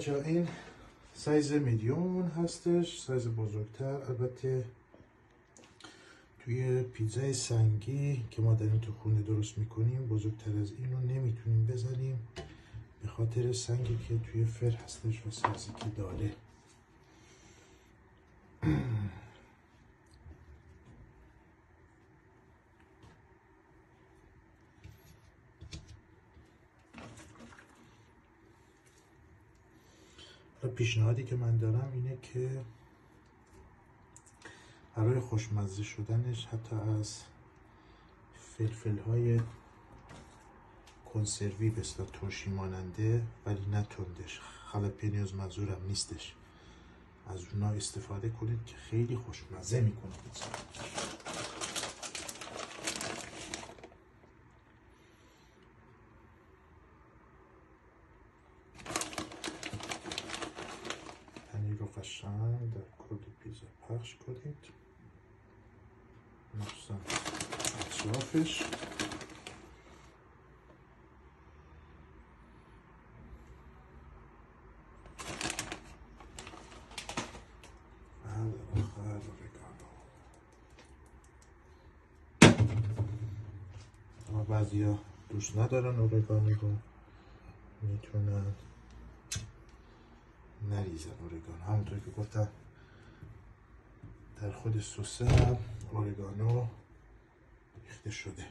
بچه این سایز میدیوم هستش، سایز بزرگتر. البته توی پیتزای سنگی که ما داریم تو خونه درست میکنیم بزرگتر از این رو نمیتونیم بزنیم به خاطر سنگی که توی فر هستش و سایزی که داره. پیشنهادی که من دارم اینه که برای خوشمزه شدنش حتی از فلفل های کنسروی به اصطلاح ترشی ماننده ولی نه تندش، خالپینیوز منظورم نیستش، از اونا استفاده کنید که خیلی خوشمزه میکنه پیتزا. پنیر رو قشنگ در کل پیتزا پخش کنید، مخصوصا اطرافش. اما بعضی ها دوست ندارن اورگانو رو، میتونن نریزن اورگانو. همونطور که گفتم در خود سسه هم اورگانو ریخته شده.